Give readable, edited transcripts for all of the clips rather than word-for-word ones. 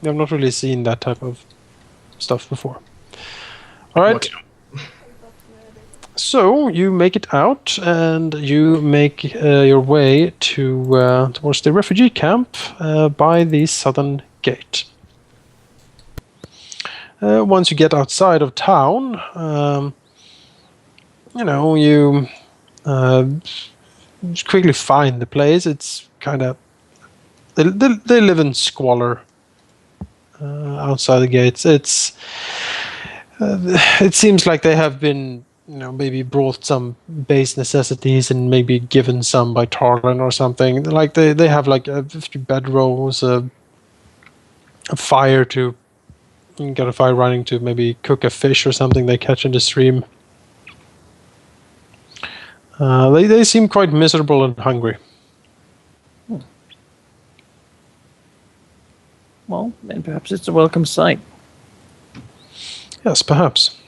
I've not really seen that type of stuff before. All right. Okay. So you make it out, and you make your way to towards the refugee camp by the southern gate. Once you get outside of town, you quickly find the place. It's kind of they live in squalor outside the gates. It seems like they have been, maybe brought some base necessities and maybe given some by Tarlin or something. Like they have like a few bedrolls, a fire to got a fire running to maybe cook a fish or something they catch in the stream. They seem quite miserable and hungry. Well, then perhaps it's a welcome sight. Yes, perhaps.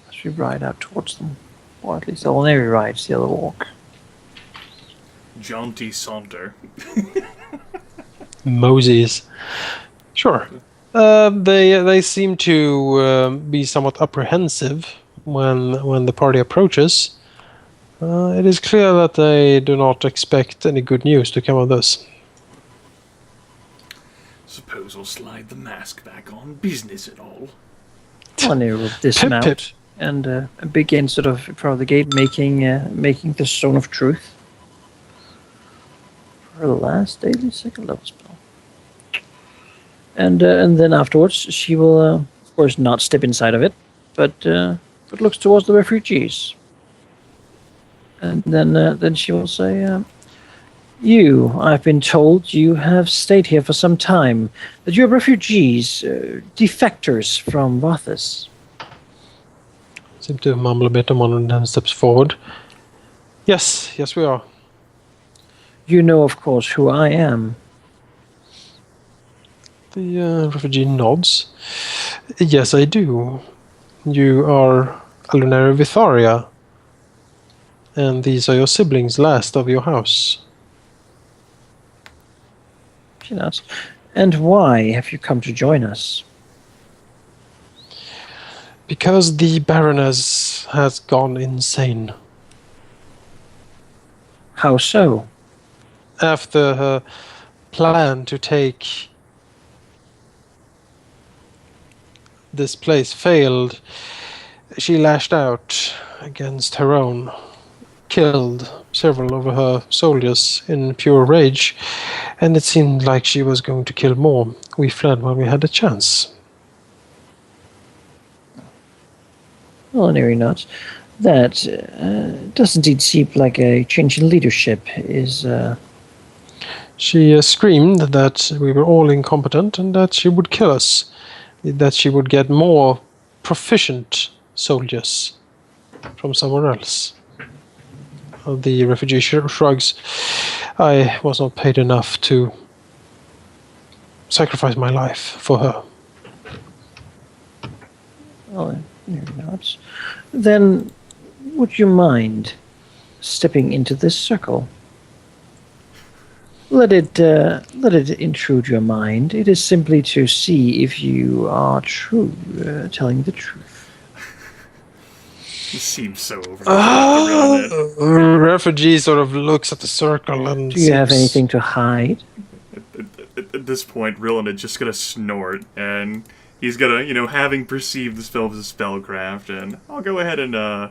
As we ride out towards them. Or at least Alauneari rides the other walk. Jaunty saunter. Moses. Sure. They seem to be somewhat apprehensive when the party approaches. It is clear that they do not expect any good news to come of this. Suppose I'll slide the mask back on. Business and all. Alauneari will dismount Pip. and begin sort of in front of the gate making the Stone of Truth. For the last daily second level spell. And then afterwards, she will, of course, not step inside of it, but looks towards the refugees. And then she will say, I've been told you have stayed here for some time, that you're refugees, defectors from Vathis. Seem to mumble a bit, and one of them steps forward. Yes, we are. You know, of course, who I am. The refugee nods. Yes, I do. You are Alauneari Vytharia, and these are your siblings, last of your house. She nods. And why have you come to join us? Because the Baroness has gone insane. How so? After her plan to take this place failed, she lashed out against her own, killed several of her soldiers in pure rage, and it seemed like she was going to kill more. We fled when we had a chance. Alauneari nods. That does indeed seem like a change in leadership. She screamed that we were all incompetent and that she would kill us, that she would get more proficient soldiers from somewhere else. The refugee shrugs. I was not paid enough to sacrifice my life for her. Alauneari nods. Then, would you mind stepping into this circle? Let it intrude your mind. It is simply to see if you are telling the truth. He seems so over. Refugee sort of looks at the circle and Do you have anything to hide? At this point, Rilinid just gonna snort, and he's gonna, having perceived the spell of his spellcraft, and I'll go ahead and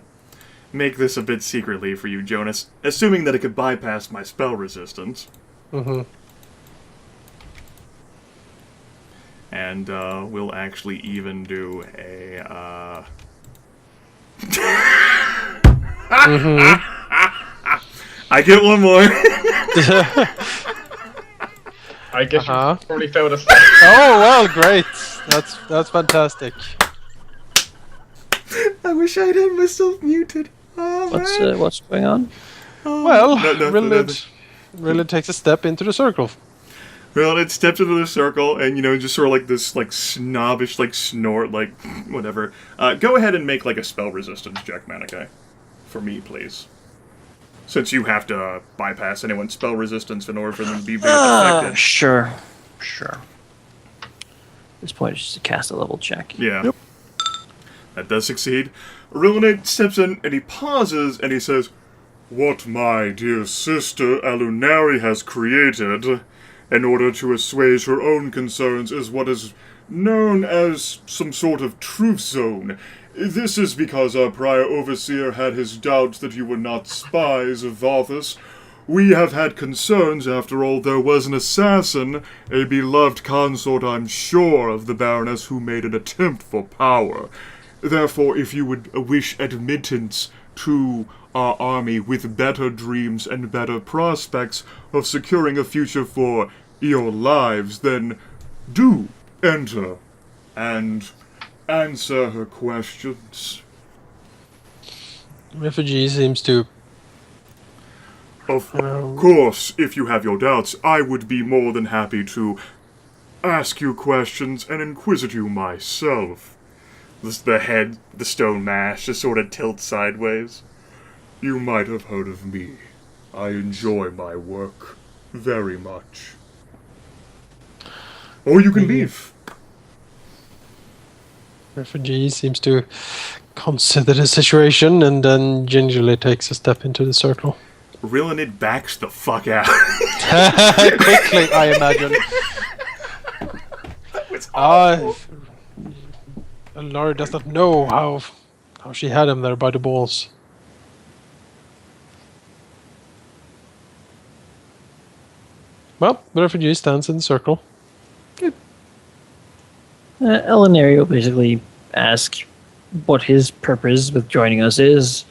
make this a bit secretly for you, Jonas, assuming that it could bypass my spell resistance. Mm-hmm. And we'll actually even do a I get one more. I guess you probably failed us. Oh well, great. That's fantastic. I wish I'd had myself muted. Oh, What's going on? Well, no. Really takes a step into the circle. Well, it steps into the circle, and just sort of like this, snobbish, snort, whatever. Go ahead and make a spell resistance check, Manaki, for me, please. Since you have to bypass anyone's spell resistance in order for them to be effective. Sure. Sure. At this point, it's just to cast a level check. Yeah. Yep. That does succeed. Rilinid steps in and he pauses and he says, "What my dear sister Alauneari has created, in order to assuage her own concerns, is what is known as some sort of truth zone. This is because our prior overseer had his doubts that you were not spies of Varthus. We have had concerns, after all. There was an assassin, a beloved consort, I'm sure, of the Baroness, who made an attempt for power. Therefore, if you would wish admittance to our army with better dreams and better prospects of securing a future for your lives, then do enter and answer her questions." Refugee seems to... Of course, if you have your doubts, I would be more than happy to ask you questions and inquisit you myself. The stone mask, just sort of tilts sideways. "You might have heard of me. I enjoy my work very much. Or you can leave." Refugee seems to consider the situation and then gingerly takes a step into the circle. Rilinid backs the fuck out. Quickly, I imagine. Laurie does not know how she had him there by the balls. Well, the refugee stands in the circle. Good. Alauneari will basically ask what his purpose with joining us is,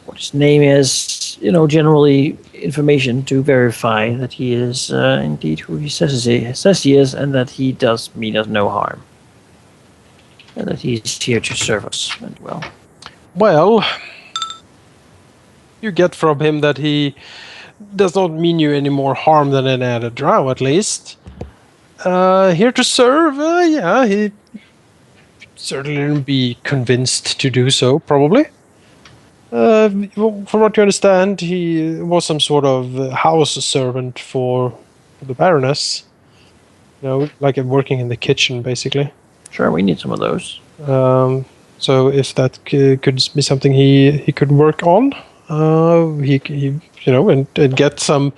what his name is, generally information to verify that he is indeed who he says he is, and that he does mean us no harm. And that he's here to serve us, and Well, you get from him that he does not mean you any more harm than any other drow, at least. Here to serve, yeah, he certainly wouldn't be convinced to do so, probably. From what you understand, he was some sort of house servant for the Baroness. Like working in the kitchen, basically. Sure, we need some of those. So if that could be something he could work on, he and get some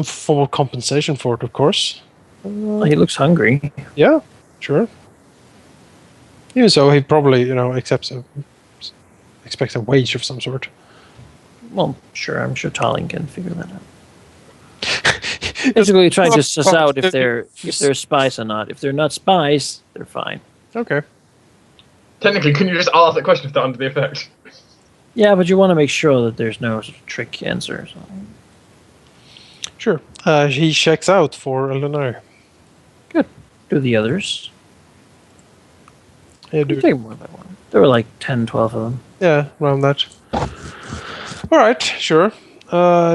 form of compensation for it, of course. He looks hungry. Yeah, sure. Even so, he probably expects a wage of some sort. Well, sure, I'm sure Tallinn can figure that out. Basically, trying to suss out if they're spies or not. If they're not spies, they're fine. Okay. Technically, couldn't you just ask that question if they're under the effect? Yeah, but you want to make sure that there's no sort of trick answer or something. Sure. He checks out for Alauneari. Good. Do the others? Yeah, take them one by one. There were like 10, 12 of them. Yeah, around that. All right, sure.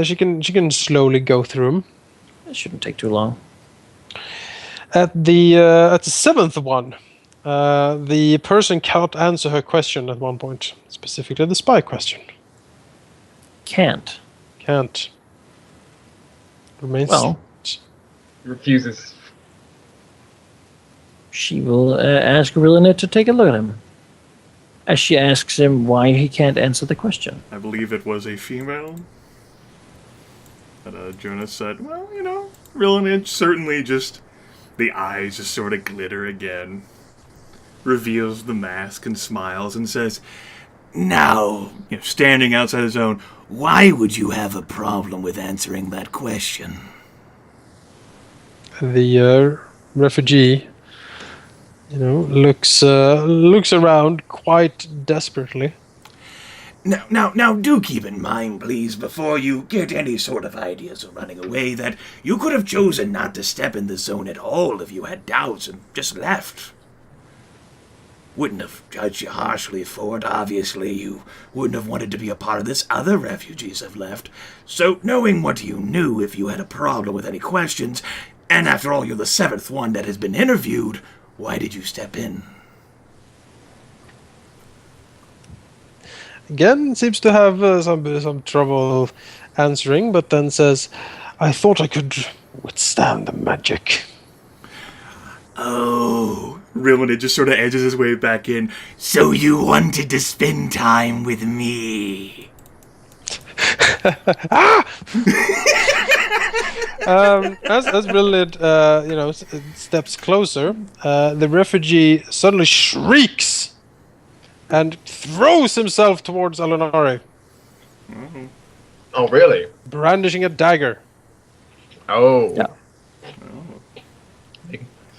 She can slowly go through them. It shouldn't take too long. At the seventh one, the person cannot answer her question at one point, specifically the spy question. Can't. Remains. Well, refuses. She will ask Rilinid to take a look at him. As she asks him why he can't answer the question. I believe it was a female. But Jonas said, "Well, Rilinid certainly just..." The eyes just sort of glitter again. Reveals the mask and smiles and says, "Now, standing outside his own, why would you have a problem with answering that question?" The refugee, looks around quite desperately. Now, do keep in mind, please, before you get any sort of ideas of running away, that you could have chosen not to step in the zone at all if you had doubts and just left. Wouldn't have judged you harshly for it. Obviously, you wouldn't have wanted to be a part of this. Other refugees have left. So, knowing what you knew, if you had a problem with any questions, and after all, you're the seventh one that has been interviewed, why did you step in? Again, seems to have some trouble answering, but then says, "I thought I could withstand the magic." Oh, Rilinid just sort of edges his way back in. So you wanted to spend time with me? As Rilinid, steps closer, the refugee suddenly shrieks and throws himself towards Alauneari, Oh, really? brandishing a dagger. Oh. Yeah.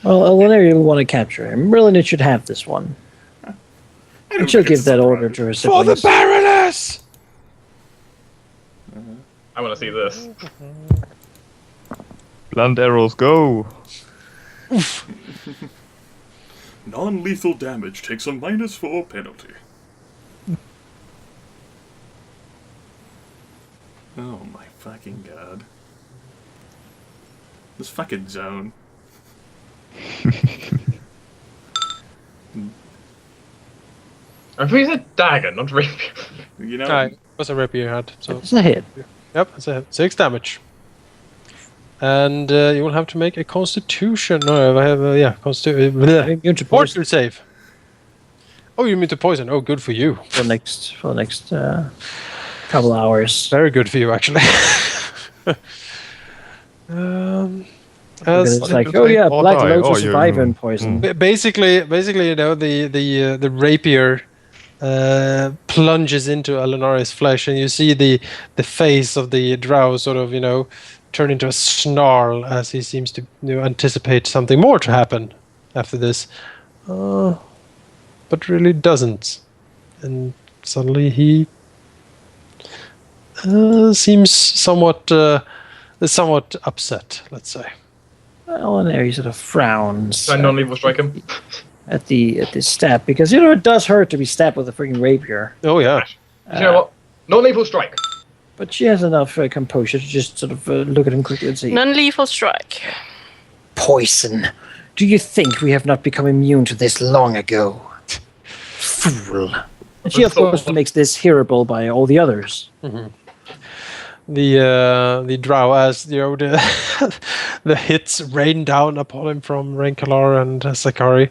Well, Alauneari will want to capture him. Rilinid should have this one. And she'll give that order to her For the siblings. Baroness! I want to see this. Blunt arrows, go! Non-lethal damage takes a -4 penalty. Oh my fucking god. This fucking zone. I think it's a dagger, not rapier. You know, It was a rapier you had. So. It's a hit. Yep, it's a hit. 6 damage. And you will have to make a constitution. No, I have, constitution. Immune to Fortitude poison save. Oh, you mean to poison? Oh, good for you. for the next couple hours. Very good for you, actually. Because as it's like, Just oh like, yeah, oh, black die. loads Oh, will survive you- in poison. basically, the rapier plunges into Alauneari's flesh, and you see the face of the drow sort of, turn into a snarl as he seems to anticipate something more to happen after this. But really doesn't. And suddenly he seems somewhat upset, let's say. Alauneari sort of frowns So non-lethal strike him. at the stab because it does hurt to be stabbed with a freaking rapier. Oh, yeah. You know what? Non-lethal strike. But she has enough composure to just sort of look at him quickly and say, Non-lethal strike. "Poison. Do you think we have not become immune to this long ago? Fool." And she, of course, makes this hearable by all the others. The drow, as the the hits rain down upon him from Rae'nkalar and Sakari,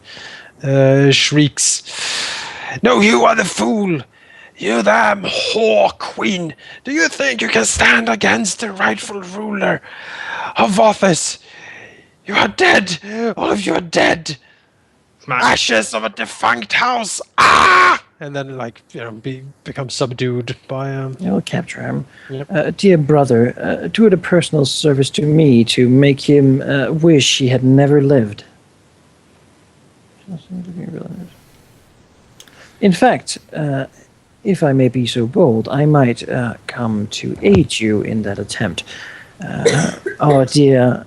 shrieks, "No, you are the fool! You damn whore queen! Do you think you can stand against the rightful ruler of Vothis? You are dead! All of you are dead! Smash. Ashes of a defunct house! Ah!" And then, become subdued by I'll capture him. Yep. Dear brother, do it a personal service to me to make him wish he had never lived. In fact, if I may be so bold, I might come to aid you in that attempt. Our dear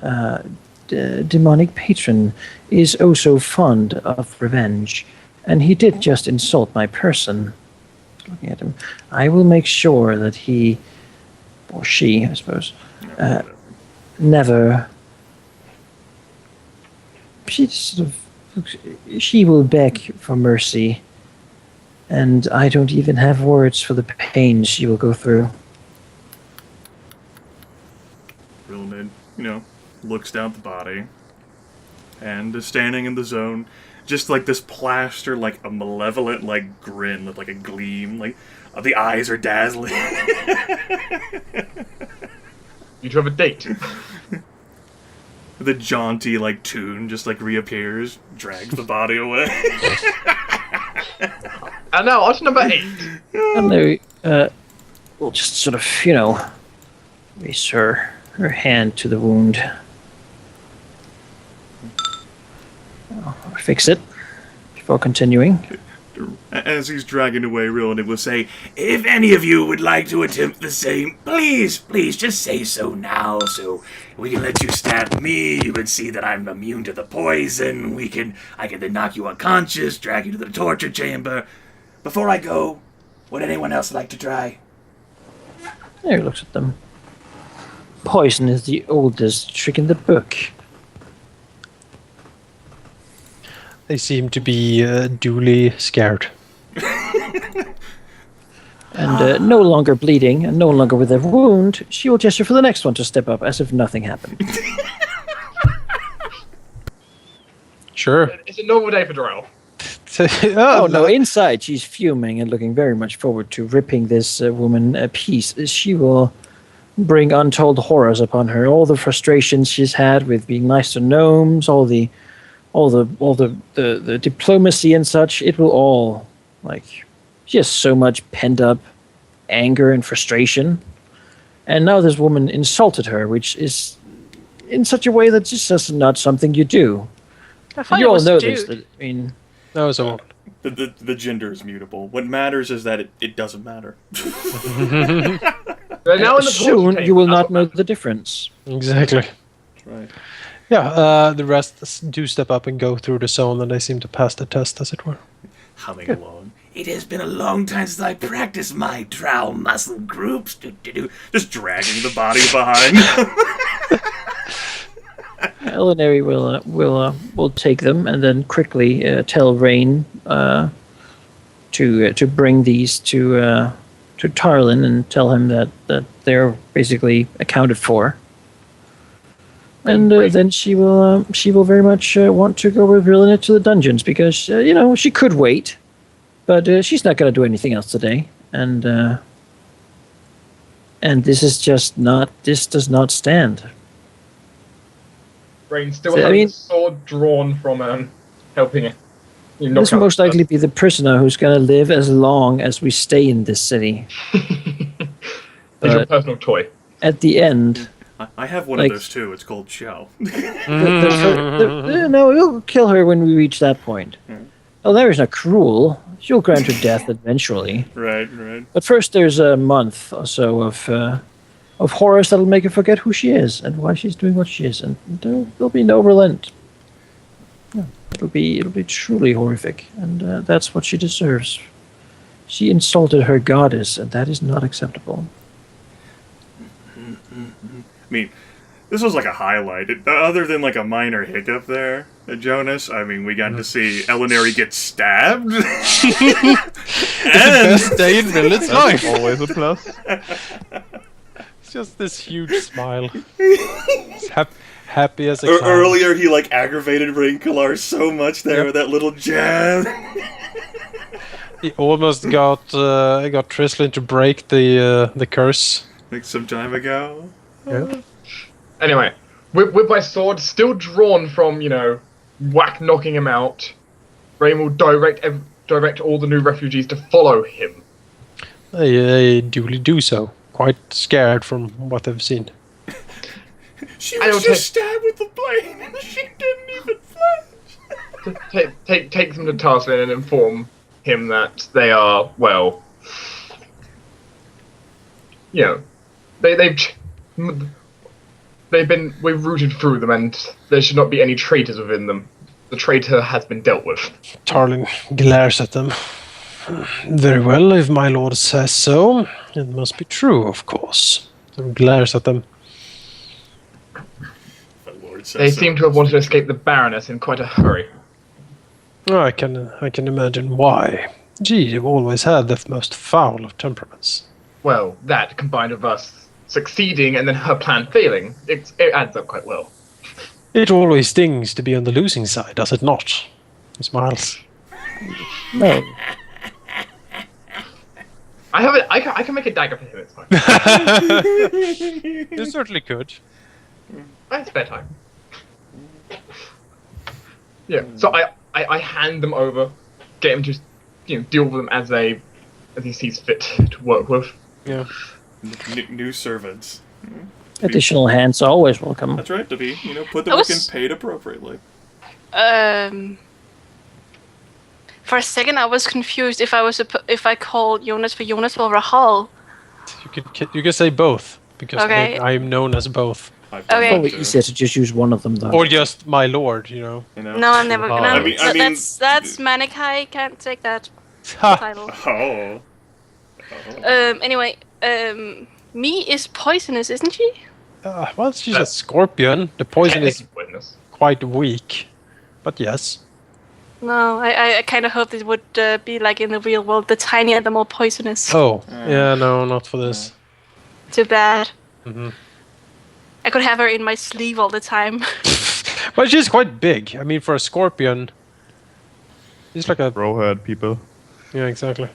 demonic patron is oh so fond of revenge, and he did just insult my person. Looking at him, I will make sure that he, or she, I suppose, never. She will beg for mercy, and I don't even have words for the pain she will go through. Rilinid, looks down at the body and is standing in the zone, just like this plaster, like a malevolent, grin with a gleam, the eyes are dazzling. You two have a date. The jaunty, tune just, reappears, drags the body away. And now, item number 8. And they will just sort of, raise her hand to the wound. I'll fix it before continuing. As he's dragging away, Rilinid will say, "If any of you would like to attempt the same, please just say so now, so we can let you stab me. You can see that I'm immune to the poison. I can then knock you unconscious, drag you to the torture chamber. Before I go, would anyone else like to try?" There he looks at them. Poison is the oldest trick in the book. They seem to be duly scared. And no longer bleeding, and no longer with a wound, she will gesture for the next one to step up as if nothing happened. Sure. It's a normal day for Darrell. Oh no! Inside, she's fuming and looking very much forward to ripping this woman a piece. She will bring untold horrors upon her. All the frustrations she's had with being nice to gnomes, all the diplomacy and such. It will all she has so much pent up anger and frustration, and now this woman insulted her, which is in such a way that just not something you do. I thought You it all was know a dude. this. That, I mean, That was a The gender is mutable. What matters is that it doesn't matter. They're now in the soon torture you will chamber, not that's know what the difference. exactly. Right. Yeah, the rest do step up and go through the zone, and they seem to pass the test, as it were. Humming along. It has been a long time since I practiced my drow muscle groups. Just dragging the body behind. Alauneari will take them and then quickly tell Rain to bring these to Tarlin and tell him that they're basically accounted for. And then she will very much want to go with Rilinid to the dungeons because she could wait, but she's not going to do anything else today. And this is just not. This does not stand. Rain still So, I has mean- the sword drawn from helping it. You This will most likely be the prisoner who's going to live as long as we stay in this city. He's your But personal toy. at the end, I have one Like- of those too. It's called Shell. no, we'll kill her when we reach that point. Alauneari's not cruel. She'll grant her death eventually. Right. But first, there's a month or so of horrors that'll make her forget who she is and why she's doing what she is, and there'll be no relent. Yeah, it'll be truly horrific, and that's what she deserves. She insulted her goddess, and that is not acceptable. I mean, this was like a highlight. Other than like a minor hiccup there, Jonas, I mean, we got to see Alauneari get stabbed. Best day in Rilinid's life. Always a plus. It's just this huge smile. He's happy as a clown. Earlier, he like aggravated Rae'nkalar so much there Yep. with that little jab. He almost got Trislin to break the curse. Like some time ago. Yeah. Anyway, with my sword still drawn from, whack knocking him out, Rain will direct all the new refugees to follow him. They duly do so. Quite scared from what they've seen. She I was don't just stabbed with the blade and she didn't even flinch. Take them to Tarslin and inform him that they are, well, we've rooted through them and there should not be any traitors within them. The traitor has been dealt with. Tarlin glares at them. Very well, if my lord says so. It must be true, of course. And glares at them. My lord says They so. seem to have wanted to escape the Baroness in quite a hurry. Oh, I can imagine why. Gee, you've always had the most foul of temperaments. Well, that combined with us succeeding and then her plan failing, it adds up quite well. It always stings to be on the losing side, does it not? He smiles. No, I can make a dagger for him, it's fine. You certainly could. I spare time. Yeah, so I hand them over, get him to deal with them as he sees fit to work with. Yeah. New servants. additional hands are always welcome. That's right, to be, put the I work was- and paid appropriately. For a second, I was confused if I called Jonas for Jonas or Rahal. You can say both because Okay. I am known as both, I've done Okay. that Probably too, easier to just use one of them though. or just my lord. No, I'm never Rahal. gonna. I mean- that's Manaki. Can't take that Ha! title. Oh. Anyway, me is poisonous, isn't she? Well, she's a scorpion. The poison is Witness. quite weak, but yes. No, I kind of hoped it would be like in the real world. The tinier, the more poisonous. Oh, yeah, no, not for this. Too bad. Mhm. I could have her in my sleeve all the time. But she's quite big. I mean, for a scorpion, he's like a... Bro herd people. Yeah, exactly.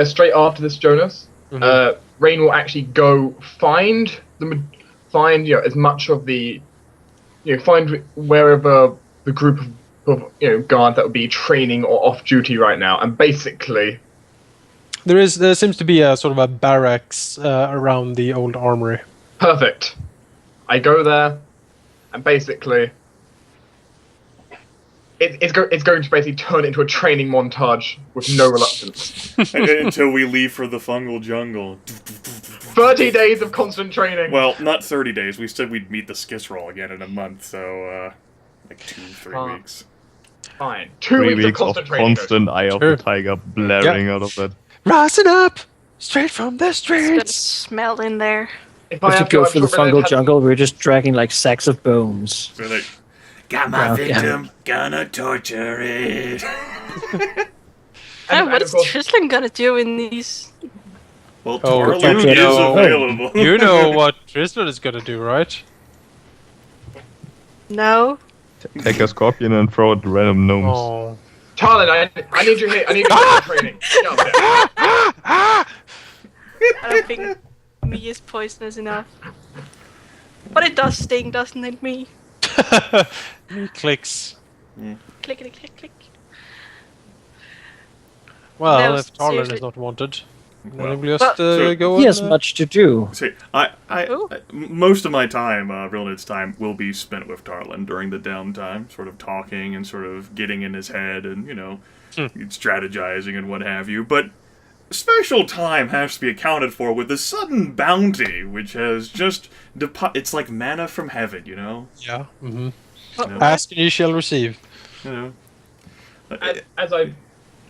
Straight after this, Jonas, Mhm. Rain will actually go find as much of the, find wherever the group of guards that would be training or off duty right now, and basically, There seems to be a sort of a barracks around the old armory. perfect. I go there, and basically, it's going to basically turn into a training montage with no reluctance. Until we leave for the fungal jungle. 30 days of constant training. Well, not 30 days. We said we'd meet the Skissroll again in a month, so, like 2-3 weeks. Fine. 2 3 weeks of weeks of constant training. constant Eye of Sure. the Tiger blaring out of it. Rising up, straight from the It's gonna streets. smell in there. If If you to, go I'm for the sure Rilinid fungal has- jungle, we're just dragging like sacks of bones. So like, got my Well, yeah. victim, gonna torture it. And what of is course- Tristan gonna do in these? Well, Oh, Tarlin you is know. available. You know what Tristan is gonna do, right? No. Take a scorpion and throw it at random gnomes. Oh. Tarlin, I need you here. I need you here for training. Get up there. I don't think me is poisonous enough. But it does sting, doesn't it, me? He clicks. Click, click, click, click. Well, No, if Tarlin seriously. is not wanted, Well, then we'll just so- go He and, has much to do. See, Ooh. most of my time, Rilinid's time, will be spent with Tarlin during the downtime, sort of talking and sort of getting in his head and, strategizing and what have you. But special time has to be accounted for with the sudden bounty, which has just... it's like manna from heaven, Yeah. Mm-hmm. What- No. Ask and you shall receive. As I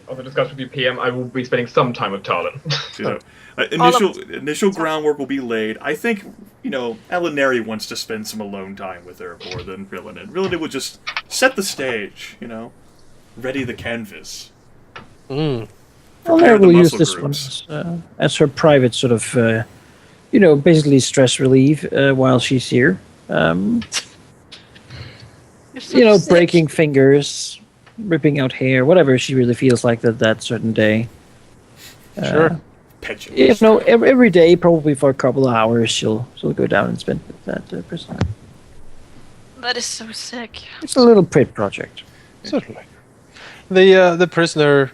also discussed with you, PM, I will be spending some time with Tarlin. Initial groundwork will be laid. I think, Alauneari wants to spend some alone time with her more than Rilinid. Rilinid would just set the stage, ready the canvas. Mm. Well, Prepare there the we'll use muscle this groups. one as her private sort of, basically stress relief while she's here. You're so sick. Breaking fingers, ripping out hair, whatever she really feels like that certain day. Sure. Petulant. Every day, probably for a couple of hours, she'll go down and spend with that person. That is so sick. It's a little pet project. Certainly. The prisoner,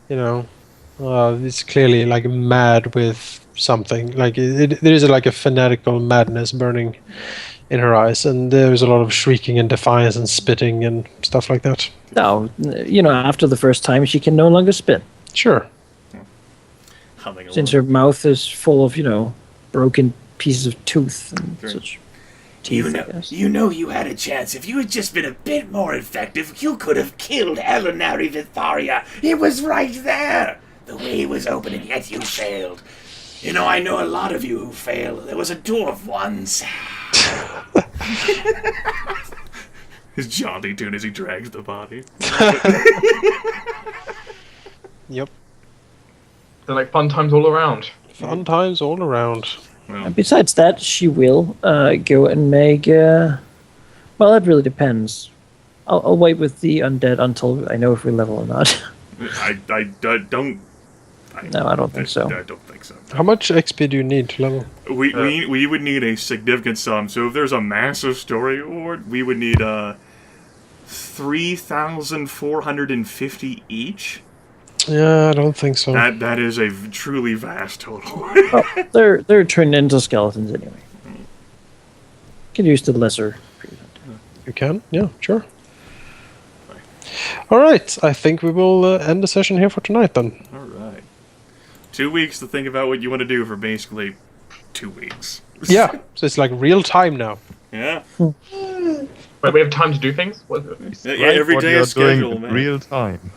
is clearly like mad with something. Like there is like a fanatical madness burning in her eyes, and there's a lot of shrieking and defiance and spitting and stuff like that. No, after the first time, she can no longer spit. Sure. Humming along. Since her mouth is full of, broken pieces of tooth and Right. such teeth, I guess. You had a chance. If you had just been a bit more effective, you could have killed Zyn Vytharia. It was right there. The way was open, and yet you failed. I know a lot of you who fail. There was a dwarf once. His jaunty tune as he drags the body. Yep. They're like fun times all around. Fun times all around. Well, And besides that, she will go and make. Well, that really depends. I'll wait with the undead until I know if we level or not. I don't... No, I don't think so. I don't think so. How much XP do you need to level? We would need a significant sum. So if there's a massive story award, we would need 3,450 each. Yeah, I don't think so. That is a truly vast total. Well, they're turned into skeletons anyway. Can use the lesser. You can? Yeah, sure. All right, I think we will end the session here for tonight then. All right. 2 weeks to think about what you want to do for basically 2 weeks. Yeah, so it's like real time now. Yeah. Wait, we have time to do things? What is it? Yeah, every What day you're is scheduled, doing man. real time.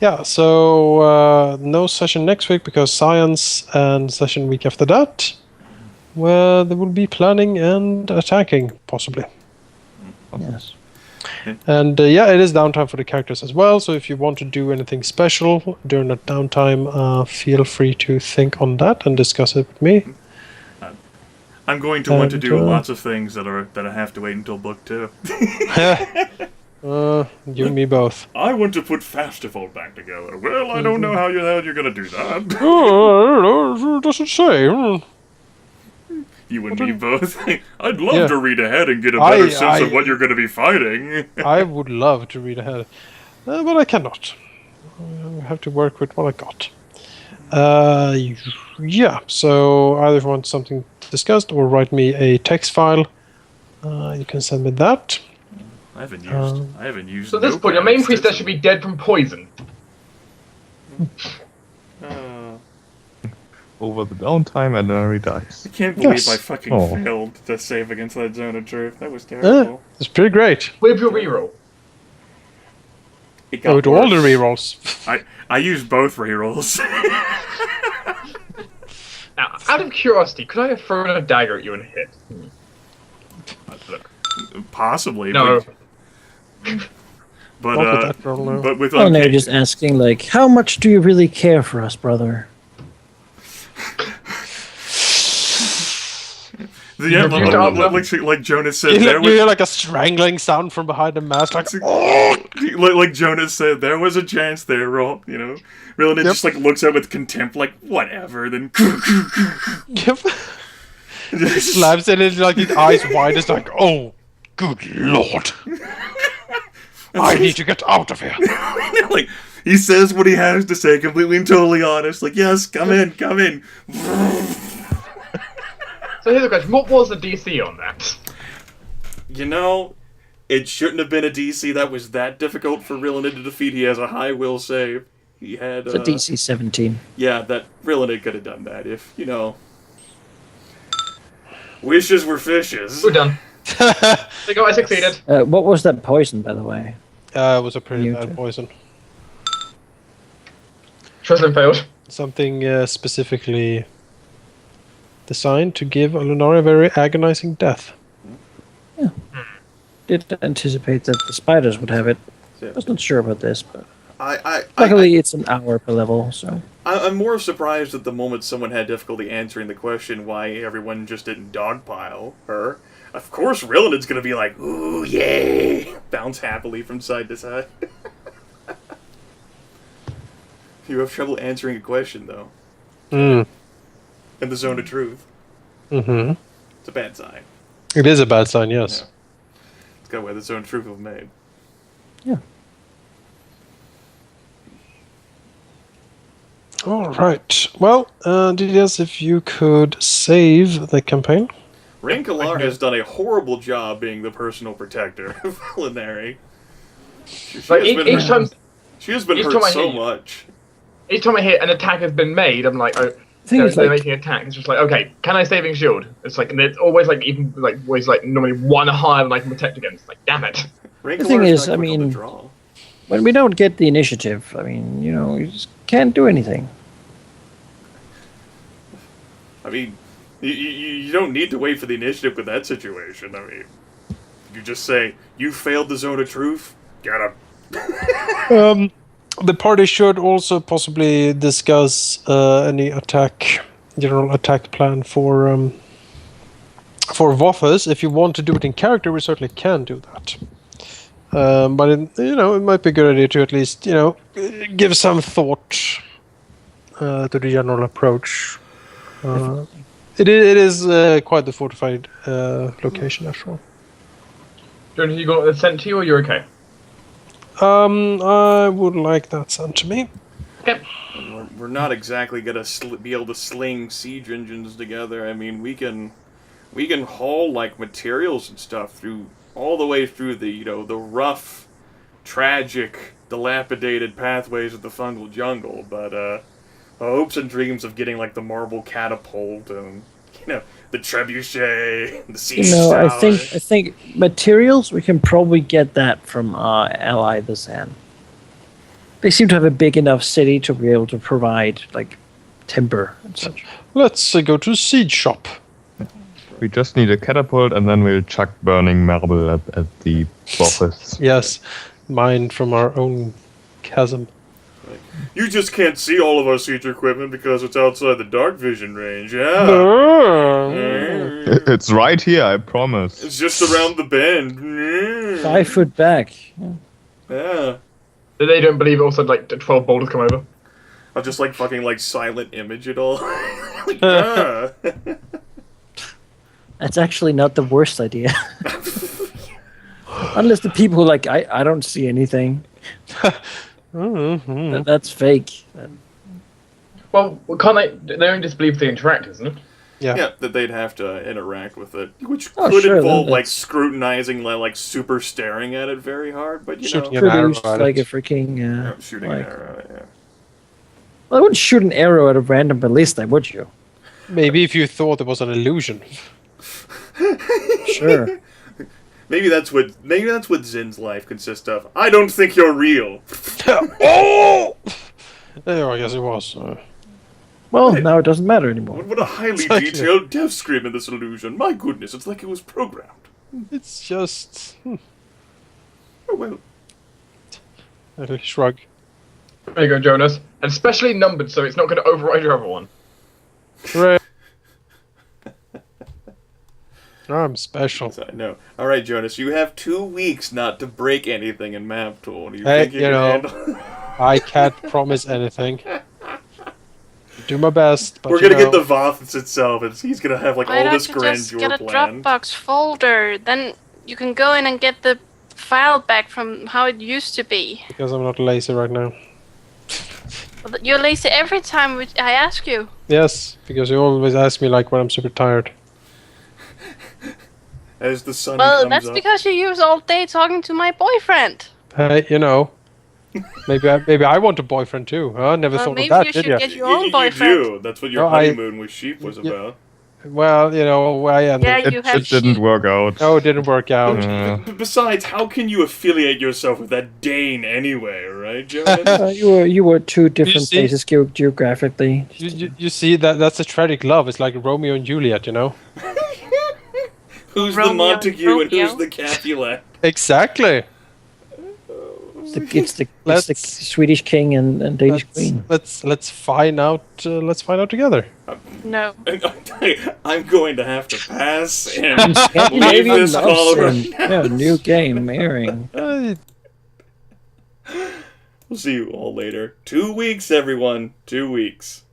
Yeah, so no session next week because science, and session week after that, where there will be planning and attacking, possibly. Yes. And yeah, it is downtime for the characters as well, so if you want to do anything special during that downtime, feel free to think on that and discuss it with me. I'm going to want to And, do lots of things that I have to wait until book 2. You and me both. I want to put Festival back together. Well, I don't know how you're gonna do that. Oh, it doesn't say. You and me both. I'd love Yeah. to read ahead and get a better sense of what you're gonna be fighting. I would love to read ahead, but I cannot. I have to work with what I got. Yeah, so either if you want something discussed or write me a text file, you can send me that. I haven't used. So at this point, your main priestess should be dead from poison. Over the downtime, Alauneari dies. I can't believe Yes. I fucking Oh. failed to save against that zone of truth. That was terrible. It's pretty great. With your reroll. It got With all the worse. rerolls. I used both rerolls. Now, out of curiosity, could I have thrown a dagger at you and hit? Let's look. Possibly. No. But Not with that roll, no. but with Oh, no, unca- just asking, like, how much do you really care for us, brother? Yeah, You don't know. like Jonas said, You there hear was like a strangling sound from behind the mask, like, like Jonas said, there was a chance there, Roll. You know, Rilinid just like looks at with contempt, like whatever. Then slaps it in like his eyes wide. It's like, oh, good lord, I need to get out of here. like he says what he has to say, completely and totally honest. Like, yes, come in, come in. So here's the question: what was the DC on that? You know, it shouldn't have been a DC that was that difficult for Rilinid to defeat. He has a high will save. He had It's a DC 17. Yeah, that Rilinid could have done that if, you know, wishes were fishes. We're done. There you go, I succeeded. What was that poison, by the way? It was a pretty You bad too. poison. Tristan failed. Something specifically designed to give Alauneari a very agonizing death. Did anticipate that the spiders would have it. Yeah. I was not sure about this, but I luckily it's an hour per level, so... I'm more surprised at the moment someone had difficulty answering the question why everyone just didn't dogpile her. Of course, Rilinid's gonna be like, ooh, yay! Bounce happily from side to side. You have trouble answering a question, though. Mm. In the zone of truth. Mm-hmm. It's a bad sign. It is a bad sign, yes. It's got why the zone of truth was made. Yeah. All right. Well, DDS, if you could save the campaign. Rae'nkalar has done a horrible job being the personal protector of Alauneari. She Like has been each time, She has been each hurt time I so hit you- much. each time I hit an attack has been made, I'm like, oh, thing they're, is, they're like- making an attack. It's just like, okay, can I saving shield? It's like, and it's always like, even like, always like normally one higher than I can protect against. Like, damn it. Rae'nkalar's thing is, not I quick on the mean- draw. When we don't get the initiative, I mean, you know, you just can't do anything. I mean, you don't need to wait for the initiative with that situation. I mean, you just say, you failed the zone of truth, get him. The party should also possibly discuss any general attack plan for Waffles. If you want to do it in character, we certainly can do that. But it might be a good idea to at least give some thought to the general approach. It is quite the fortified location, after all. Jonas, you got it sent to you, or you're okay? I would like that sent to me. Okay. We're not exactly gonna be able to sling siege engines together. I mean, we can haul like materials and stuff through all the way through the the rough, tragic, dilapidated pathways of the fungal jungle. But hopes and dreams of getting like the marble catapult and the trebuchet, the siege I tower. think materials, we can probably get that from our ally, the Zyn. They seem to have a big enough city to be able to provide, like, timber and such. Let's go to Siege Shop. We just need a catapult, and then we'll chuck burning marble at the bosses. Yes, mine from our own chasm. You just can't see all of our siege equipment because it's outside the dark vision range, yeah. It's right here, I promise. It's just around the bend. 5 foot back. Yeah. They don't believe also like the 12 boulders come over. I'll just like fucking like silent image it all. Like, yeah. That's actually not the worst idea. Unless the people like, I don't see anything. That's fake. Well, can't they don't disbelieve the interact, isn't it? Yeah, that they'd have to interact with it, which Oh, could sure, involve then like that's- scrutinizing, like super staring at it very hard. But you Shooting know, an arrow Produced at like a it. freaking. shooting like- an arrow. Yeah. Well, I wouldn't shoot an arrow at a random ballista, would you? Maybe if you thought it was an illusion. Sure. Maybe that's what Zyn's life consists of. I don't think you're real. Oh! I guess it was. Well, now it doesn't matter anymore. What a highly Exactly. detailed death scream in this illusion. My goodness, it's like it was programmed. It's just. Oh well. A shrug. There you go, Jonas. And specially numbered, so it's not going to override your other one. Right. I'm special. No. All right, Jonas. You have 2 weeks not to break anything in MapTool. Do you Hey, think you you can know, handle? I can't promise anything. Do my best, but We're gonna get the Voths itself, and he's gonna have like Why all don't this you just grandeur get a planned. Dropbox folder? Then you can go in and get the file back from how it used to be. because I'm not lazy right now. Well, you're lazy every time I ask you. Yes, because you always ask me like when I'm super tired. As the sun Well, comes that's up. because you use all day talking to my boyfriend. Hey, you know, maybe I want a boyfriend too. Huh? Never Well, thought maybe of that, you did should you? get your own You boyfriend. do. That's what your No, I- honeymoon with sheep was Yeah. about. Well, you know, I ended. Yeah, you have It didn't work out. No, it didn't work out. But besides, how can you affiliate yourself with that Dane anyway, right, Jonas? You were two different see? places geographically. You see that's a tragic love. It's like Romeo and Juliet, you know. Who's the Romeo Montague and who's Romeo. the Capulet? Exactly. It's the Let's- Swedish king and Danish queen. Let's find out. Let's find out together. No. I'm going to have to pass and leave Scandinavian this love call sim. right now. Yeah, new game airing. We'll see you all later. 2 weeks, everyone. 2 weeks.